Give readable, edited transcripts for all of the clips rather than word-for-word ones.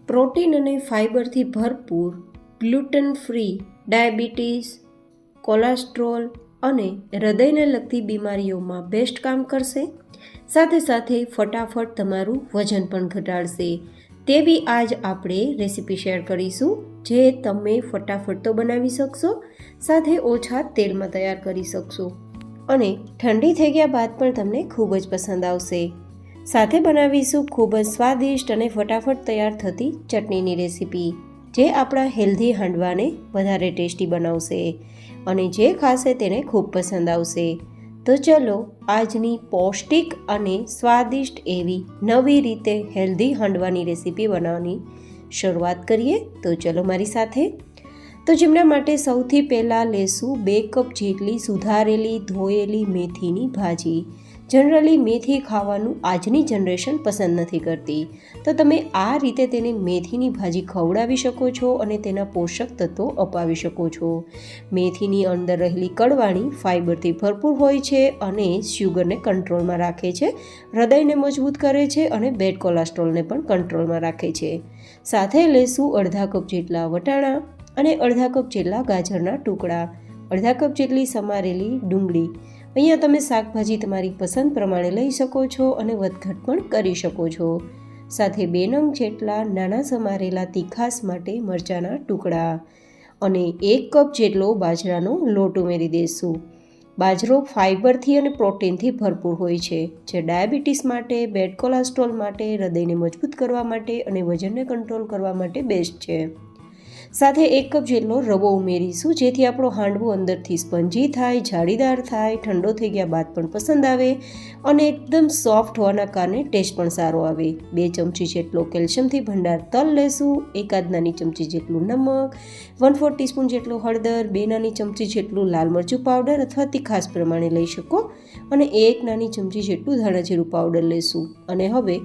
Protein અને ફાઇબરથી ભરપૂર, gluten free, diabetes, cholesterol અને હૃદયને લગતી બીમારીઓમાં બેસ્ટ કામ કરશે. સાથે સાથે ફટાફટ તમારું વજન પણ ઘટાડશે. તેવી આજ આપણે રેસીપી શેર કરીશું, જે તમે ફટાફટ તો બનાવી શકશો, સાથે ઓછા તેલમાં તૈયાર કરી શકશો અને ઠંડી થઈ ગયા બાદ પણ તમને ખૂબ જ પસંદ આવશે. સાથે બનાવીશું ખૂબ જ સ્વાદિષ્ટ અને ફટાફટ તૈયાર થતી ચટણીની રેસીપી, જે આપણા હેલ્ધી હાંડવાને વધારે ટેસ્ટી બનાવશે અને જે ખાશે તેને ખૂબ પસંદ આવશે. તો ચલો આજની પૌષ્ટિક અને સ્વાદિષ્ટ એવી નવી રીતે હેલ્ધી હાંડવાની રેસીપી બનાવવાની શરૂઆત કરીએ. તો ચલો મારી સાથે. તો જેમના માટે સૌથી પહેલાં લેશું 2 કપ જેટલી સુધારેલી ધોયેલી મેથીની ભાજી. જનરલી મેથી ખાવાનું આજની જનરેશન પસંદ નથી કરતી, તો તમે આ રીતે તેને મેથીની ભાજી ખવડાવી શકો છો અને તેના પોષક તત્વો અપાવી શકો છો. મેથીની અંદર રહેલી કડવાણી ફાઇબરથી ભરપૂર હોય છે અને શુગરને કંટ્રોલમાં રાખે છે, હૃદયને મજબૂત કરે છે અને બેડ કોલેસ્ટ્રોલને પણ કંટ્રોલમાં રાખે છે. સાથે લેશું અડધા કપ જેટલા વટાણા અને અડધા કપ જેટલા ગાજરના ટુકડા, અડધા કપ જેટલી સમારેલી ડુંગળી. અહીંયા તમે શાકભાજી તમારી પસંદ પ્રમાણે લઈ શકો છો અને વધઘટ પણ કરી શકો છો. સાથે 2 નંગ જેટલા નાના સમારેલા તીખાસ માટે મરચાંના ટુકડા અને 1 કપ જેટલો બાજરાનો લોટ ઉમેરી દઈશું. બાજરો ફાઇબરથી અને પ્રોટીનથી ભરપૂર હોય છે, જે ડાયાબિટીસ માટે, બેડ કોલેસ્ટ્રોલ માટે, હૃદયને મજબૂત કરવા માટે અને વજનને કંટ્રોલ કરવા માટે બેસ્ટ છે. સાથે 1 કપ જેટલો રવો ઉમેરીશું, જેથી આપણો હાંડવો અંદરથી સ્પંજી થાય, જાળીદાર થાય, ઠંડો થઈ ગયા બાદ પણ પસંદ આવે અને એકદમ સોફ્ટ હોવાના કારણે ટેસ્ટ પણ સારો આવે. 2 ચમચી જેટલો કેલ્શિયમથી ભંડાર તલ લેશું, 1 નાની ચમચી જેટલું નમક, 1/4 ટીસ્પૂન જેટલું હળદર, 2 નાની ચમચી જેટલું લાલ મરચું પાવડર અથવા તીખાસ પ્રમાણે લઈ શકો અને 1 નાની ચમચી જેટલું ધાણા જીરું પાવડર લેશું. અને હવે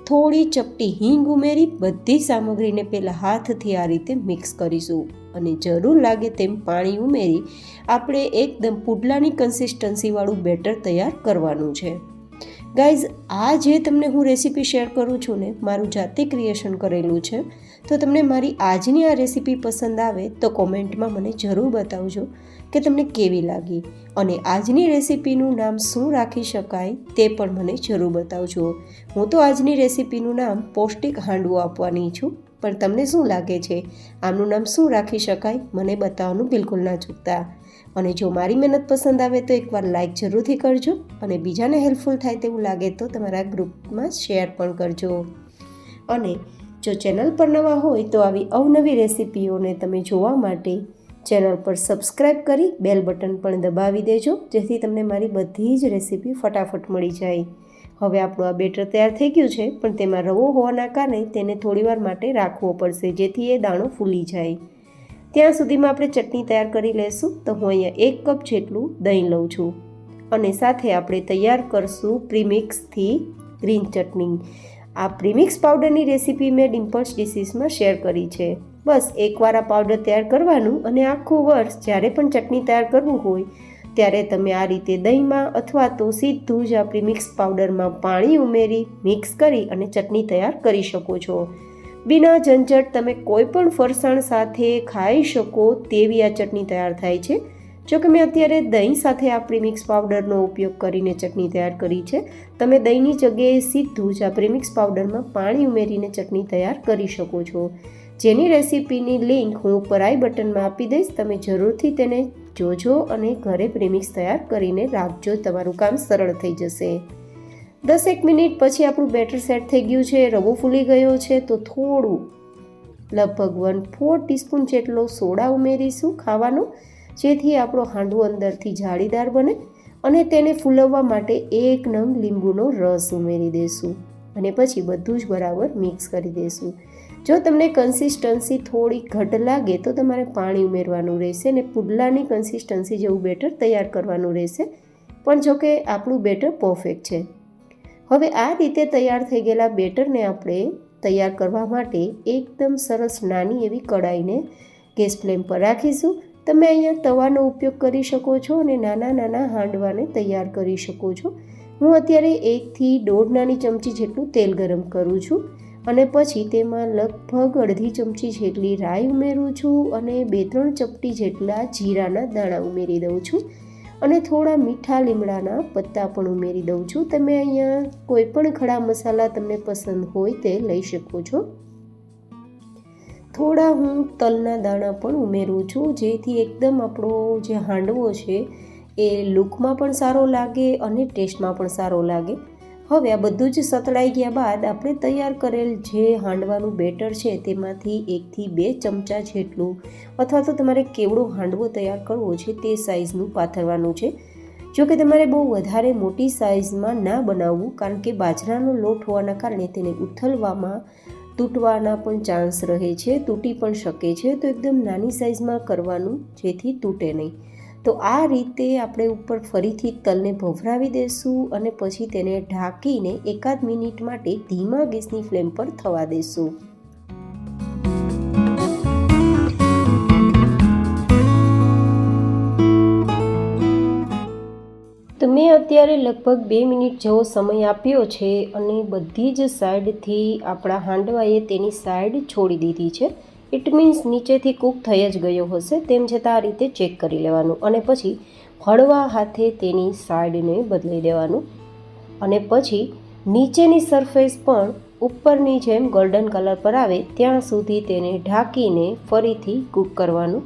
થોડી ચપટી હિંગ ઉમેરી બધી સામગ્રીને પહેલાં હાથથી આ રીતે મિક્સ કરીશું અને જરૂર લાગે તેમ પાણી ઉમેરી આપણે એકદમ પુડલાની કન્સિસ્ટન્સીવાળું બેટર તૈયાર કરવાનું છે. ગાઈઝ, આ જે તમને હું રેસીપી શેર કરું છું ને, મારું જાતે ક્રિએશન કરેલું છે. તો તમને મારી આજની આ રેસીપી પસંદ આવે તો કોમેન્ટમાં મને જરૂર બતાવજો કે તમને કેવી લાગી અને આજની રેસીપીનું નામ શું રાખી શકાય તે પણ મને જરૂર બતાવજો. હું તો આજની રેસીપીનું નામ પૌષ્ટિક હાંડવો આપવાની છું, પણ તમને શું લાગે છે આમનું નામ શું રાખી શકાય મને બતાવવાનું બિલકુલ ના ચૂકતા. અને જો મારી મહેનત પસંદ આવે તો એકવાર લાઈક જરૂરથી કરજો અને બીજાને હેલ્પફુલ થાય તેવું લાગે તો તમારા ગ્રુપમાં શેર પણ કરજો. અને જો ચેનલ પર નવા હોય તો આવી અવનવી રેસીપીઓને તમે જોવા માટે ચેનલ પર સબસ્ક્રાઈબ કરી બેલ બટન પણ દબાવી દેજો, જેથી તમને મારી બધી જ રેસીપી ફટાફટ મળી જાય. હવે આપણું આ બેટર તૈયાર થઈ ગયું છે, પણ તેમાં રવો હોવાના કારણે તેને થોડીવાર માટે રાખવો પડશે, જેથી એ દાણો ફૂલી જાય. ત્યાં સુધીમાં આપણે ચટણી તૈયાર કરી લઈશું. તો હું અહીંયા 1 કપ જેટલું દહીં લઉં છું અને સાથે આપણે તૈયાર કરશું પ્રીમિક્સથી ગ્રીન ચટણી. આ પ્રીમિક્સ પાવડરની રેસીપી મેં ડિમ્પલ્સ ડિશીસમાં શેર કરી છે. બસ એકવાર આ પાવડર તૈયાર કરવાનું અને આખું વર્ષ જ્યારે પણ ચટણી તૈયાર કરવું હોય ત્યારે તમે આ રીતે દહીંમાં અથવા તો સીધું જ આ પ્રીમિક્સ પાવડરમાં પાણી ઉમેરી મિક્સ કરી અને ચટણી તૈયાર કરી શકો છો. બિના ઝંઝટ તમે કોઈ પણ ફરસાણ સાથે ખાઈ શકો તેવી આ ચટણી તૈયાર થાય છે. જો કે મેં અત્યારે દહીં સાથે આ પ્રીમિક્સ પાવડરનો ઉપયોગ કરીને ચટણી તૈયાર કરી છે. તમે દહીંની જગ્યાએ સીધું જ આ પ્રીમિક્સ પાવડરમાં પાણી ઉમેરીને ચટણી તૈયાર કરી શકો છો, જેની રેસીપીની લિંક હું ઉપર આઈ બટનમાં આપી દઈશ. તમે જરૂરથી તેને જોજો અને ઘરે પ્રીમિક્સ તૈયાર કરીને રાખજો, તમારું કામ સરળ થઈ જશે. 10 મિનિટ પછી આપણું બેટર સેટ થઈ ગયું છે, રવો ફૂલી ગયો છે. તો થોડું લગભગ 1/4 ટીસ્પૂન જેટલો સોડા ઉમેરીશું ખાવાનો, જેથી આપણો હાંડવો અંદરથી જાળીદાર બને અને તેને ફૂલવવા માટે 1 નંગ લીંબુનો રસ ઉમેરી દઈશું અને પછી બધું જ બરાબર મિક્સ કરી દઈશું. જો તમને કન્સિસ્ટન્સી થોડી ઘટ લાગે તો તમારે પાણી ઉમેરવાનું રહેશે અને પુડલાની કન્સિસ્ટન્સી જેવું બેટર તૈયાર કરવાનું રહેશે. પણ જો કે આપણું બેટર પરફેક્ટ છે. હવે આ રીતે તૈયાર થઈ ગયેલા બેટરને આપણે તૈયાર કરવા માટે એકદમ સરસ નાની એવી કડાઈને ગેસ ફ્લેમ પર રાખીશું. તમે અહીંયા તવાનો ઉપયોગ કરી શકો છો અને નાના નાના હાંડવાને તૈયાર કરી શકો છો. હું અત્યારે 1 થી 1.5 નાની ચમચી જેટલું તેલ ગરમ કરું છું અને પછી તેમાં લગભગ અડધી ચમચી જેટલી રાઈ ઉમેરું છું અને 2-3 ચપટી જેટલા જીરાના દાણા ઉમેરી દઉં છું અને થોડા મીઠા લીમડાના પત્તા પણ ઉમેરી દઉં છું. તમે અહીંયા કોઈ પણ ખડા મસાલા તમને પસંદ હોય તે લઈ શકો છો. થોડા હું તલના દાણા પણ ઉમેરું છું, જેથી એકદમ આપણો જે હાંડવો છે એ લુકમાં પણ સારો લાગે અને ટેસ્ટમાં પણ સારો લાગે. હવે આ બધું જ સતળાઈ ગયા બાદ આપણે તૈયાર કરેલ જે હાંડવાનું બેટર છે તેમાંથી 1 થી 2 ચમચા જેટલું, અથવા તો તમારે કેવડો હાંડવો તૈયાર કરવો છે તે સાઇઝનું પાથરવાનું છે. જો કે તમારે બહુ વધારે મોટી સાઇઝમાં ના બનાવવું, કારણ કે બાજરાનો લોટ હોવાના કારણે તેને ઉથલવામાં તૂટવાના પણ ચાન્સ રહે છે, તૂટી પણ શકે છે. તો એકદમ નાની સાઇઝમાં કરવાનું, જેથી તૂટે નહીં. તો આ રીતે આપણે ઉપર ફરીથી તલને ભભરાવી દઈશું અને પછી તેને ઢાંકીને 1 મિનિટ માટે ધીમા ગેસની ફ્લેમ પર થવા દઈશું. તો મેં અત્યારે લગભગ 2 મિનિટ જેવો સમય આપ્યો છે અને બધી જ સાઈડથી આપણા હાંડવાએ તેની સાઈડ છોડી દીધી છે. ઇટ મીન્સ નીચેથી કૂક થઈ જ ગયો હશે. તેમ છતાં આ રીતે ચેક કરી લેવાનું અને પછી હળવા હાથે તેની સાઈડને બદલી દેવાનું અને પછી નીચેની સરફેસ પણ ઉપરની જેમ ગોલ્ડન કલર પર આવે ત્યાં સુધી તેને ઢાંકીને ફરીથી કૂક કરવાનું.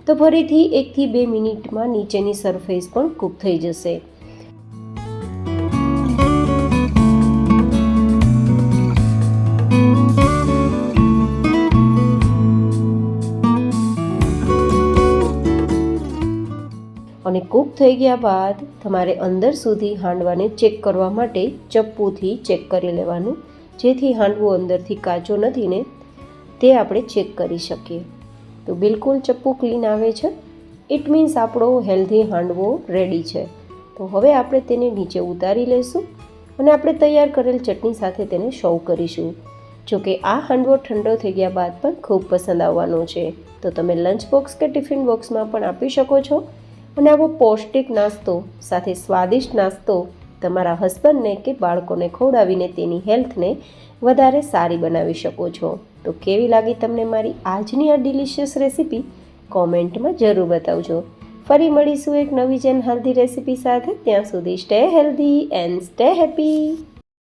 તો ફરીથી 1 થી 2 મિનિટમાં નીચેની સરફેસ પણ કૂક થઈ જશે. અને કૂક થઈ ગયા બાદ તમારે અંદર સુધી હાંડવાને ચેક કરવા માટે ચપ્પુથી ચેક કરી લેવાનું, જેથી હાંડવો અંદરથી કાચો નથી ને તે આપણે ચેક કરી શકીએ. તો બિલકુલ ચપ્પુ ક્લીન આવે છે. ઇટ મીન્સ આપણો હેલ્ધી હાંડવો રેડી છે. તો હવે આપણે તેને નીચે ઉતારી લઈશું અને આપણે તૈયાર કરેલ ચટણી સાથે તેને સર્વ કરીશું. જોકે આ હાંડવો ઠંડો થઈ ગયા બાદ પણ ખૂબ પસંદ આવવાનો છે. તો તમે લંચ બોક્સ કે ટિફિન બોક્સમાં પણ આપી શકો છો અને આવો પૌષ્ટિક નાસ્તો સાથે સ્વાદિષ્ટ નાસ્તો તમારા હસબન્ડને કે બાળકોને ખવડાવીને તેની હેલ્થને વધારે સારી બનાવી શકો છો. તો કેવી લાગી તમને મારી આજની આ ડિલિશિયસ રેસીપી? કોમેન્ટમાં જરૂર બતાવજો. ફરી મળીશું એક નવી જ હેલ્ધી રેસીપી સાથે. ત્યાં સુધી stay healthy and stay happy.